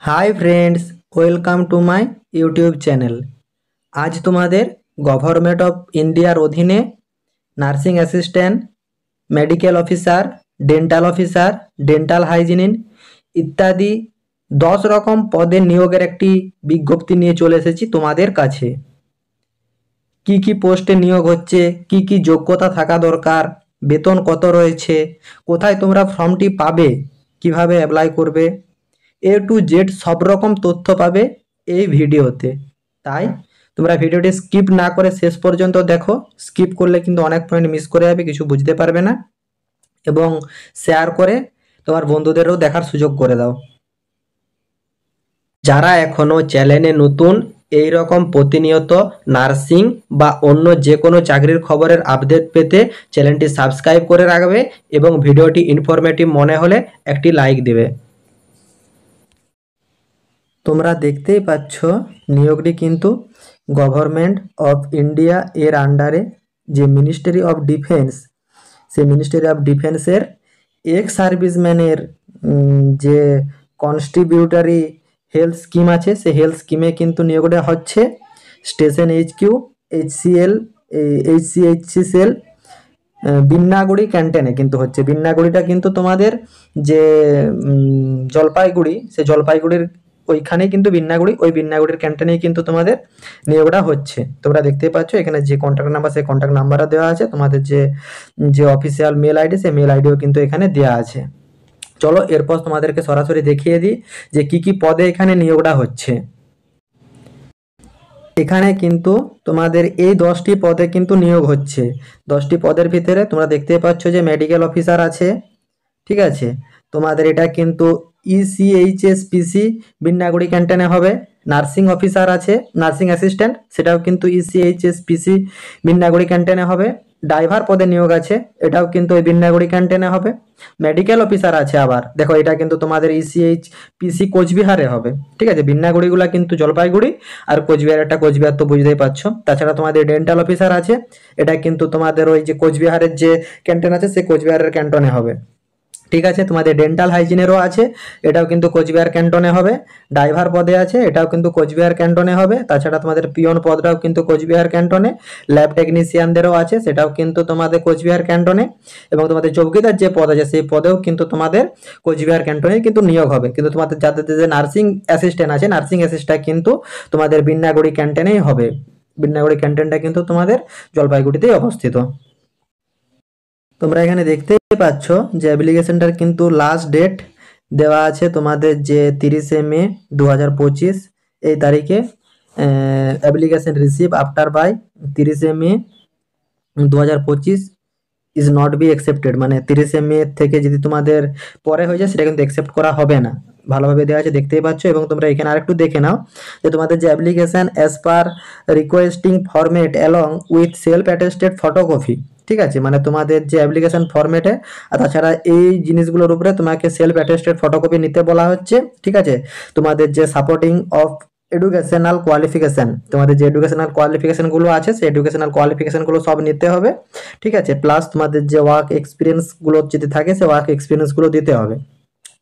High friends, welcome to my YouTube channel. আজ তোমাদের government of ইন্ডিয়ার অধীনে nursing assistant, medical officer, dental officer, dental hygienist ইত্যাদি 10 রকম পদে নিয়োগের একটি বিজ্ঞপ্তি নিয়ে চলে এসেছি তোমাদের কাছে। কি কি পোস্টে নিয়োগ হচ্ছে, কি কি যোগ্যতা থাকা দরকার, বেতন কত রয়েছে, কোথায় তোমরা ফর্মটি পাবে, কিভাবে অ্যাপ্লাই করবে, A to Z সব রকম তথ্য পাবে এই ভিডিওতে। তাই তোমরা ভিডিওটি স্কিপ না করে শেষ পর্যন্ত দেখো। স্কিপ করলে কিন্তু অনেক পয়েন্ট মিস করে যাবে, কিছু বুঝতে পারবে না। এবং শেয়ার করে তোমার বন্ধুদেরও দেখার সুযোগ করে দাও। যারা এখনো চ্যানেলে নতুন, এই রকম প্রতিনিয়ত নার্সিং বা অন্য যে কোনো চাকরির খবরের আপডেট পেতে চ্যানেলটি সাবস্ক্রাইব করে রাখবে এবং ভিডিওটি ইনফরমেটিভ মনে হলে একটি লাইক দেবে। তোমরা দেখতেই পাচ্ছ নিয়োগটি কিন্তু গভর্নমেন্ট অফ ইন্ডিয়া এর আন্ডারে যে মিনিস্ট্রি অফ ডিফেন্স, সেই মিনিস্ট্রি অফ ডিফেন্সের এক্স সার্ভিসম্যানের যে কনস্ট্রিবিউটারি হেলথ স্কিম আছে, সেই হেলথ স্কিমে কিন্তু নিয়োগটা হচ্ছে। Station HQ, HCL, HCHC cell, Binnaguri ক্যান্টেনে কিন্তু হচ্ছে। বিন্নাগুড়িটা কিন্তু তোমাদের যে জলপাইগুড়ি, সেই জলপাইগুড়ির ওইখানেই কিন্তু বিন্নাগুড়ি, ওই বিন্নাগুড়ির ক্যান্টেনেই কিন্তু তোমাদের নিয়োগটা হচ্ছে। তোমরা দেখতে পাচ্ছ এখানে যে কন্ট্যাক্ট নাম্বার, সেই কন্ট্যাক্ট নাম্বারও দেওয়া আছে। তোমাদের যে যে অফিসিয়াল মেল আইডি, সেই মেল আইডিও কিন্তু এখানে দেওয়া আছে। চলো এরপর তোমাদেরকে সরাসরি দেখিয়ে দিই যে কি কি পদে এখানে নিয়োগটা হচ্ছে। এখানে কিন্তু তোমাদের এই 10টি পদে কিন্তু নিয়োগ হচ্ছে। 10টি পদের ভিতরে তোমরা দেখতে পাচ্ছ যে মেডিকেল অফিসার আছে, ঠিক আছে। তোমাদের এটা কিন্তু ECHSPC বিন্নাগুড়ি ক্যান্টেনে হবে। নার্সিং অফিসার আছে, নার্সিং অ্যাসিস্ট্যান্ট, সেটাও কিন্তু ECHSPC বিন্নাগুড়ি ক্যান্টেনে হবে। ড্রাইভার পদে নিয়োগ আছে, এটাও কিন্তু ওই বিন্নাগুড়ি ক্যান্টেনে হবে। মেডিকেল অফিসার আছে আবার, দেখো এটা কিন্তু তোমাদের ECHPC কোচবিহারে হবে, ঠিক আছে। বিন্নাগুড়িগুলা কিন্তু জলপাইগুড়ি, আর কোচবিহারেরটা কোচবিহার তো বুঝতেই পারছো। তাছাড়া তোমাদের ডেন্টাল অফিসার আছে, এটা কিন্তু তোমাদের ওই যে কোচবিহারের যে ক্যান্টন আছে, সেই কোচবিহারের ক্যান্টনে হবে, ঠিক আছে। তোমাদের ডেন্টাল হাইজিনেরও আছে, এটাও কিন্তু কোচবিহার ক্যান্টনে হবে। ড্রাইভার পদে আছে, এটাও কিন্তু কোচবিহার ক্যান্টনে হবে। তাছাড়া তোমাদের পিয়ন পদটাও কিন্তু কোচবিহার ক্যান্টনে। ল্যাব টেকনিশিয়ানদেরও আছে, সেটাও কিন্তু তোমাদের কোচবিহার ক্যান্টনে। এবং তোমাদের চৌকিদার যে পদ আছে, সেই পদেও কিন্তু তোমাদের কোচবিহার ক্যান্টনে কিন্তু নিয়োগ হবে। কিন্তু তোমাদের যাদের যে নার্সিং অ্যাসিস্ট্যান্ট আছে, নার্সিং অ্যাসিস্ট্যান্ট কিন্তু তোমাদের বিন্নাগুড়ি ক্যান্টনেই হবে। বিন্নাগুড়ি ক্যান্টনটা কিন্তু তোমাদের জলপাইগুড়িতেই অবস্থিত। তোমরা এখানে দেখতেই পাচ্ছ যে অ্যাপ্লিকেশনটার কিন্তু লাস্ট ডেট দেওয়া আছে তোমাদের যে 30শে মে 2025 এই তারিখে। অ্যাপ্লিকেশন রিসিভ আফটার বাই 30শে May 2025 is not be accepted, মানে 30শে মে থেকে যদি তোমাদের পরে হয়ে যায় সেটা কিন্তু অ্যাকসেপ্ট করা হবে না। ভালোভাবে দেওয়া আছে, দেখতেই পাচ্ছ। এবং তোমরা এখানে আরেকটু দেখে নাও যে তোমাদের যে application as per requesting format along with self attested photocopy, ঠিক আছে। মানে তোমাদের যে অ্যাপ্লিকেশন ফরম্যাটে, আর তাছাড়া এই জিনিসগুলোর উপরে তোমাকে সেলফ অ্যাটেস্টেড ফটোকপি নিতে বলা হচ্ছে, ঠিক আছে। তোমাদের যে সাপোর্টিং অফ এডুকেশনাল কোয়ালিফিকেশন, তোমাদের যে এডুকেশনাল কোয়ালিফিকেশনগুলো আছে, সেই এডুকেশনাল কোয়ালিফিকেশনগুলো সব নিতে হবে, ঠিক আছে। প্লাস তোমাদের যে ওয়ার্ক এক্সপিরিয়েন্সগুলো যদি থাকে, সেই ওয়ার্ক এক্সপিরিয়েন্সগুলো দিতে হবে।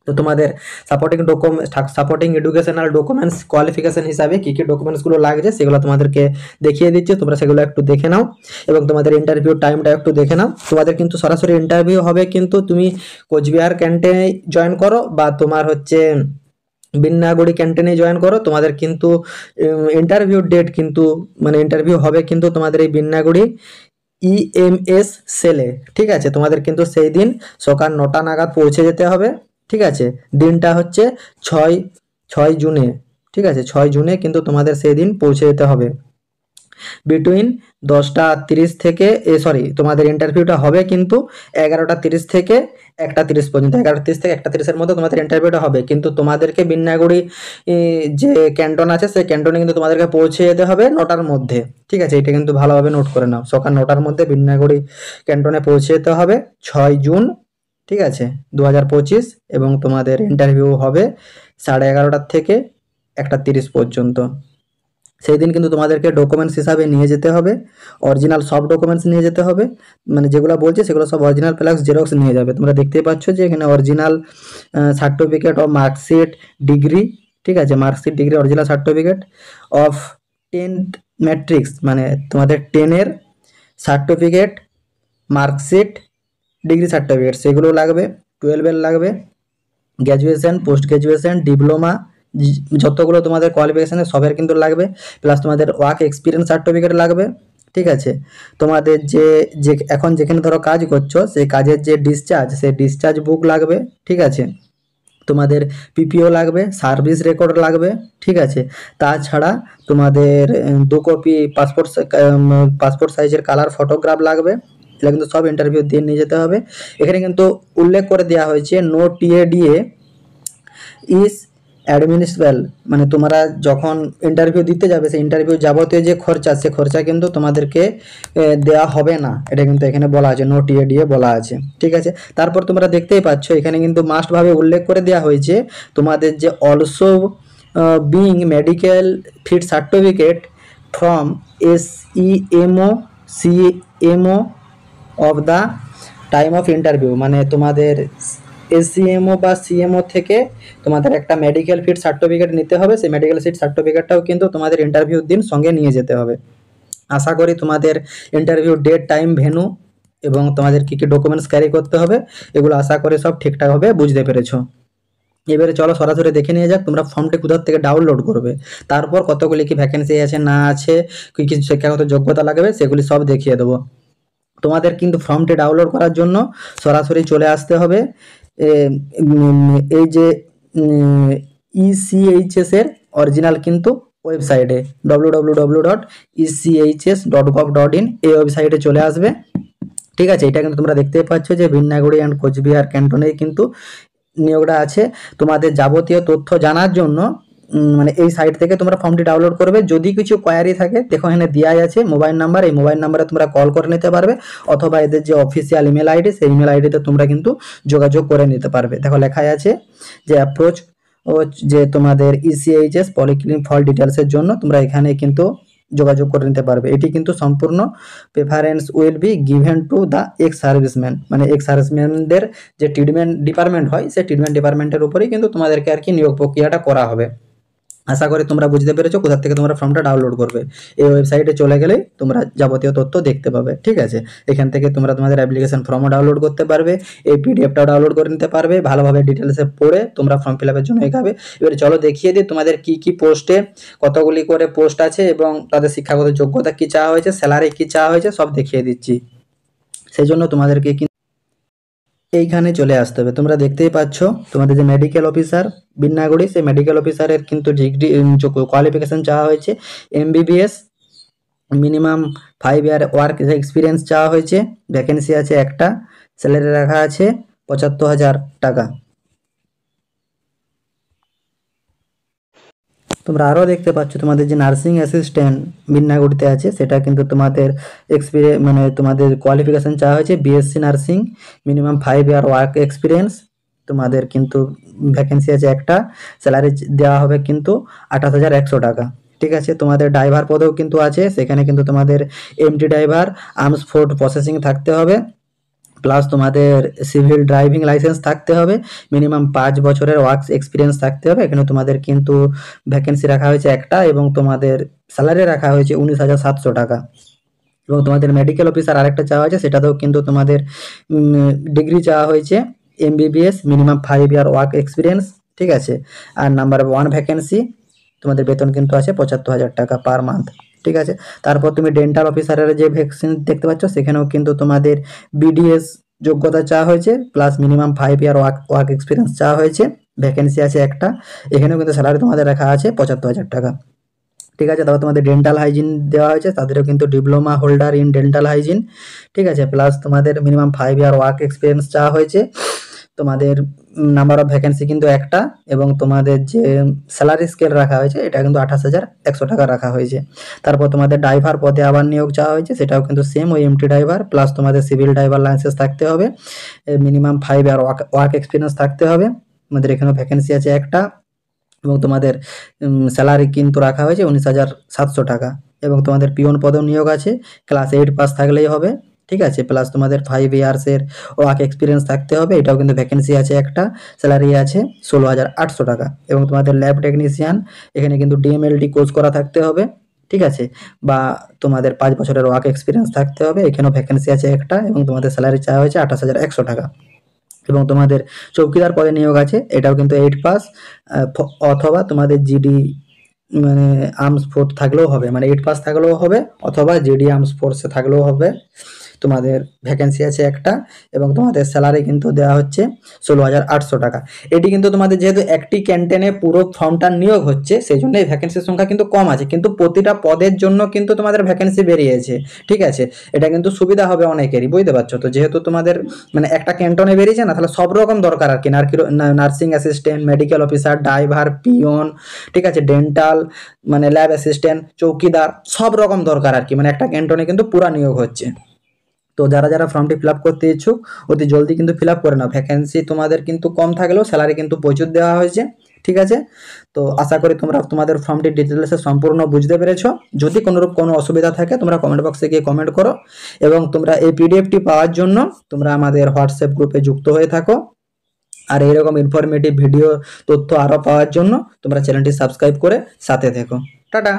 তো তোমাদের সাপোর্টিং এডুকেশনাল ডকুমেন্টস কোয়ালিফিকেশন হিসাবে কী কী ডকুমেন্টসগুলো লাগছে সেগুলো তোমাদেরকে দেখিয়ে দিচ্ছি, তোমরা সেগুলো একটু দেখে নাও। এবং তোমাদের ইন্টারভিউ টাইমটা একটু দেখে নাও। তোমাদের কিন্তু সরাসরি ইন্টারভিউ হবে, কিন্তু তুমি কোচবিহার ক্যান্টিনে জয়েন করো বা তোমার হচ্ছে বিন্নাগুড়ি ক্যান্টিনে জয়েন করো, তোমাদের কিন্তু ইন্টারভিউ ডেট কিন্তু মানে ইন্টারভিউ হবে কিন্তু তোমাদের এই বিন্নাগুড়ি EMS সেলে, ঠিক আছে। তোমাদের কিন্তু সেই দিন সকাল 9টা নাগাদ পৌঁছে যেতে হবে, ঠিক আছে। দিনটা হচ্ছে 6 জুনে, ঠিক আছে। 6 জুনে কিন্তু তোমাদের সেই দিন পৌঁছে যেতে হবে। বিটুইন 10টা 30 থেকে তোমাদের ইন্টারভিউটা হবে কিন্তু 11টা 30 থেকে 1টা 30 পর্যন্ত। 11টা 30 থেকে 1টা 30-এর মধ্যে তোমাদের ইন্টারভিউটা হবে, কিন্তু তোমাদেরকে বিন্নাগুড়ি যে ক্যান্টন আছে, সেই ক্যান্টনে কিন্তু তোমাদেরকে পৌঁছে যেতে হবে 9টার মধ্যে, ঠিক আছে। এটা কিন্তু ভালোভাবে নোট করে নাও, সকাল 9টার মধ্যে বিন্নাগুড়ি ক্যান্টনে পৌঁছে যেতে হবে 6 জুন, ঠিক আছে, 2025। এবং তোমাদের ইন্টারভিউ হবে 11:30 থেকে 1টা 30 পর্যন্ত। সেই দিন কিন্তু তোমাদেরকে ডকুমেন্টস হিসাবে নিয়ে যেতে হবে, অরিজিনাল সব ডকুমেন্টস নিয়ে যেতে হবে। মানে যেগুলো বলছে সেগুলো সব অরিজিনাল প্লাস জেরক্স নিয়ে যাবে। তোমরা দেখতে পাচ্ছ যে এখানে original certificate of marksheet, degree, ঠিক আছে, marksheet, degree, original certificate of 10th matrix মানে তোমাদের 10-এর সার্টিফিকেট, মার্কশিট, ডিগ্রি সার্টিফিকেট সেগুলো লাগবে। 12-এর লাগবে, গ্র্যাজুয়েশন, পোস্ট গ্র্যাজুয়েশন, ডিপ্লোমা, যতগুলো তোমাদের কোয়ালিফিকেশানের সবের কিন্তু লাগবে। প্লাস তোমাদের ওয়ার্ক এক্সপিরিয়েন্স সার্টিফিকেট লাগবে। ঠিক আছে, তোমাদের যে যে এখন যেখানে ধরো কাজ করছো সেই কাজের যে ডিসচার্জ, সেই ডিসচার্জ বুক লাগবে। ঠিক আছে, তোমাদের পিপিও লাগবে, সার্ভিস রেকর্ড লাগবে। ঠিক আছে, তাছাড়া তোমাদের 2 কপি পাসপোর্ট সাইজের কালার ফটোগ্রাফ লাগবে। এগুলো কিন্তু সব ইন্টারভিউ দিয়ে নিয়ে যেতে হবে। এখানে কিন্তু উল্লেখ করে দেওয়া হয়েছে নো টিএডিএ ইজ অ্যাডমিনিস্ট্রেবল, মানে তোমরা যখন ইন্টারভিউ দিতে যাবে সেই ইন্টারভিউ যাবতীয় যে খরচা, সে খরচা কিন্তু তোমাদেরকে দেওয়া হবে না। এটা কিন্তু এখানে বলা আছে, নো টিএডিএ বলা আছে। ঠিক আছে, তারপর তোমরা দেখতেই পাচ্ছ এখানে কিন্তু মাস্টভাবে উল্লেখ করে দেওয়া হয়েছে তোমাদের যে also being medical fit certificate from SEMO CMO of the time of interview, মানে তোমাদের SCMO বা CMO থেকে তোমাদের একটা মেডিকেল ফিট সার্টিফিকেট নিতে হবে। সেই মেডিকেল ফিট সার্টিফিকেটটাও কিন্তু তোমাদের ইন্টারভিউর দিন সঙ্গে নিয়ে যেতে হবে। আশা করি তোমাদের ইন্টারভিউ ডেট, টাইম, ভেন্যু এবং তোমাদের কী কী ডকুমেন্টস ক্যারি করতে হবে এগুলো আশা করি সব ঠিকঠাকভাবে বুঝতে পেরেছো। এবারে চলো সরাসরি দেখে নিয়ে যাক তোমরা ফর্মটি কোথার থেকে ডাউনলোড করবে, তারপর কতগুলি কি ভ্যাকেন্সি আছে না আছে, কী কী শিক্ষাগত যোগ্যতা লাগবে সেগুলি সব দেখিয়ে দেবো। তোমাদের কিন্তু ফর্মটি ডাউনলোড করার জন্য সরাসরি চলে আসতে হবে এই যে ECHS এর অরিজিনাল কিন্তু ওয়েবসাইটে www.echs.gov.in এই ওয়েবসাইটে চলে আসবে। ঠিক আছে, এটা কিন্তু তোমরা দেখতে পাচ্ছ যে বিন্নাগুড়ি অ্যান্ড কোচবিহার ক্যান্টনে কিন্তু নিয়োগটা আছে। তোমাদের যাবতীয় তথ্য জানার জন্য মানে এই সাইট থেকে তোমরা ফর্মটি ডাউনলোড করবে। যদি কিছু কোয়ারি থাকে দেখো এখানে দেওয়া আছে মোবাইল নাম্বার, এই মোবাইল নাম্বারে তোমরা কল করে নিতে পারবে, অথবা এদের যে অফিসিয়াল ইমেল আইডি সেই ইমেল আইডিতে তোমরা কিন্তু যোগাযোগ করে নিতে পারবে। দেখো লেখাই আছে যে অ্যাপ্রোচ ও যে তোমাদের ECHS পলিক্লিনিক ফল ডিটেলসের জন্য তোমরা এখানে কিন্তু যোগাযোগ করে নিতে পারবে। এটি কিন্তু সম্পূর্ণ preference will be given to the ex serviceman, মানে এক্স সার্ভিসম্যানদের যে ট্রিটমেন্ট ডিপার্টমেন্ট হয় সেই ট্রিটমেন্ট ডিপার্টমেন্টের উপরেই কিন্তু তোমাদেরকে আর কি নিয়োগ প্রক্রিয়াটা করা হবে। আশা করি তোমরা বুঝতে পেরেছো কোথা থেকে তোমরা ফর্মটা ডাউনলোড করবে। এই ওয়েবসাইটে চলে গেলেই তোমরা যাবতীয় তথ্য দেখতে পাবে। ঠিক আছে, এখান থেকে তোমরা তোমাদের অ্যাপ্লিকেশন ফর্মও ডাউনলোড করতে পারবে, এই পিডিএফটাও ডাউনলোড করে নিতে পারবে। ভালোভাবে ডিটেলসে পড়ে তোমরা ফর্ম ফিল আপের জন্য এগাবে। এবারে চলো দেখিয়ে দিই তোমাদের কি কি পোস্টে কতগুলি করে পোস্ট আছে এবং তাদের শিক্ষাগত যোগ্যতা কি চাওয়া হয়েছে, স্যালারি কি চাওয়া হয়েছে সব দেখিয়ে দিচ্ছি। সেই জন্য তোমাদেরকে এইখানে চলে আসতে হবে। তোমরা দেখতেই পাচ্ছ তোমাদের যে মেডিকেল অফিসার বিন্নাগুড়ি, সেই মেডিকেল অফিসারের কিন্তু ডিগ্রি কোয়ালিফিকেশন চাওয়া হয়েছে MBBS, মিনিমাম 5 ইয়ার ওয়ার্ক এক্সপিরিয়েন্স চাওয়া হয়েছে। ভ্যাকেন্সি আছে একটা, স্যালারি রাখা আছে 75,000 টাকা। তোমরা আরও দেখতে পাচ্ছ তোমাদের যে নার্সিং অ্যাসিস্ট্যান্ট বিন্নাগুড়িতে আছে সেটা কিন্তু তোমাদের মানে তোমাদের কোয়ালিফিকেশান চাওয়া হয়েছে BSc নার্সিং, মিনিমাম 5 ইয়ার ওয়ার্ক এক্সপিরিয়েন্স। তোমাদের কিন্তু ভ্যাকেন্সি আছে একটা, স্যালারি দেওয়া হবে কিন্তু 28,100 টাকা। ঠিক আছে, তোমাদের ড্রাইভার পদেও কিন্তু আছে, সেখানে কিন্তু তোমাদের MT driver, arms Ford processing থাকতে হবে, প্লাস তোমাদের সিভিল ড্রাইভিং লাইসেন্স থাকতে হবে, মিনিমাম 5 বছরের ওয়ার্ক এক্সপিরিয়েন্স থাকতে হবে। এখানে তোমাদের কিন্তু ভ্যাকেন্সি রাখা হয়েছে একটা এবং তোমাদের স্যালারি রাখা হয়েছে 19,700 টাকা। এবং তোমাদের মেডিকেল অফিসার আরেকটা চাওয়া হয়েছে, সেটাতেও কিন্তু তোমাদের ডিগ্রি চাওয়া হয়েছে MBBS, মিনিমাম 5 ইয়ার ওয়ার্ক এক্সপিরিয়েন্স। ঠিক আছে, আর নাম্বার 1 ভ্যাকেন্সি, তোমাদের বেতন কিন্তু আছে 75,000 টাকা পার মান্থ। ঠিক আছে, তারপর তুমি ডেন্টাল অফিসারের যে ভ্যাকসিন দেখতে পাচ্ছ সেখানেও কিন্তু তোমাদের BDS যোগ্যতা চাওয়া হয়েছে, প্লাস মিনিমাম 5 ইয়ার ওয়ার্ক এক্সপিরিয়েন্স চাওয়া হয়েছে। ভ্যাকেন্সি আছে একটা, এখানেও কিন্তু স্যালারি তোমাদের রাখা আছে 75,000 টাকা। ঠিক আছে, তারপর তোমাদের ডেন্টাল হাইজিন দেওয়া হয়েছে, তাদেরও কিন্তু diploma holder in dental hygiene. ঠিক আছে, প্লাস তোমাদের মিনিমাম 5 ইয়ার ওয়ার্ক এক্সপিরিয়েন্স চাওয়া হয়েছে। তোমাদের নাম্বার অফ ভ্যাকেন্সি কিন্তু একটা এবং তোমাদের যে স্যালারি স্কেল রাখা হয়েছে এটা কিন্তু 28,100 টাকা রাখা হয়েছে। তারপর তোমাদের ড্রাইভার পদে আবার নিয়োগ চাওয়া হয়েছে, সেটাও কিন্তু সেম ওই MT ড্রাইভার, প্লাস তোমাদের সিভিল ড্রাইভার লাইসেন্স থাকতে হবে, মিনিমাম 5 ইয়ার ওয়ার্ক এক্সপিরিয়েন্স থাকতে হবে। আমাদের এখানেও ভ্যাকেন্সি আছে একটা এবং তোমাদের স্যালারি কিন্তু রাখা হয়েছে 19,700 টাকা। এবং তোমাদের পিওন পদেও নিয়োগ আছে, ক্লাস 8 পাস থাকলেই হবে। ঠিক আছে, প্লাস তোমাদের 5 ইয়ার্সের ওয়ার্ক এক্সপিরিয়েন্স থাকতে হবে। এটাও কিন্তু ভ্যাকেন্সি আছে একটা, স্যালারি আছে 16,800 টাকা। এবং তোমাদের ল্যাব টেকনিশিয়ান, এখানে কিন্তু ডিএমএলটি কোর্স করা থাকতে হবে, ঠিক আছে, বা তোমাদের 5 বছরের ওয়ার্ক এক্সপিরিয়েন্স থাকতে হবে। এখানেও ভ্যাকেন্সি আছে একটা, এবং তোমাদের স্যালারি চাওয়া হয়েছে 28,100 টাকা। এবং তোমাদের চৌকিদার পদে নিয়োগ আছে, এটাও কিন্তু 8 পাস অথবা তোমাদের জিডি মানে আর্মস ফোর্স থাকলেও হবে, মানে 8 পাস থাকলেও হবে, অথবা জিডি আর্মস ফোর্সে থাকলেও হবে। তোমাদের ভ্যাকেন্সি আছে একটা, এবং তোমাদের স্যালারি কিন্তু দেওয়া হচ্ছে 16,800 টাকা। এটি কিন্তু তোমাদের যেহেতু একটি ক্যান্টিনে পুরো ফর্মটা নিয়োগ হচ্ছে, সেই জন্য এই ভ্যাকেন্সির সংখ্যা কিন্তু কম আছে, কিন্তু প্রতিটা পদের জন্য কিন্তু তোমাদের ভ্যাকেন্সি বেরিয়েছে, ঠিক আছে। এটা কিন্তু সুবিধা হবে অনেকেরই, বুঝতে পারছো তো, যেহেতু তোমাদের মানে একটা ক্যান্টনে বেরিয়েছে না, তাহলে সব রকম দরকার আর কি, nursing assistant, medical officer, driver, peon, ঠিক আছে, ডেন্টাল, মানে ল্যাব অ্যাসিস্ট্যান্ট, চৌকিদার, সব রকম দরকার আর কি, মানে একটা ক্যান্টনে কিন্তু পুরা নিয়োগ হচ্ছে। তো যারা যারা ফর্মটি ফিল আপ করতে ইচ্ছুক, অতি জলদি কিন্তু ফিল আপ করে নাও। ভ্যাকেন্সি তোমাদের কিন্তু কম থাকলেও স্যালারি কিন্তু প্রচুর দেওয়া হয়েছে, ঠিক আছে। তো আশা করি তোমরা তোমাদের ফর্মটি ডিটেলসে সম্পূর্ণ বুঝতে পেরেছো। যদি কোনো অসুবিধা থাকে তোমরা কমেন্ট বক্সে গিয়ে কমেন্ট করো, এবং তোমরা এই পিডিএফটি পাওয়ার জন্য তোমরা আমাদের হোয়াটসঅ্যাপ গ্রুপে যুক্ত হয়ে থাকো। আর এইরকম ইনফরমেটিভ ভিডিও তথ্য আরও পাওয়ার জন্য তোমরা চ্যানেলটি সাবস্ক্রাইব করে সাথে থেকো। টাটা।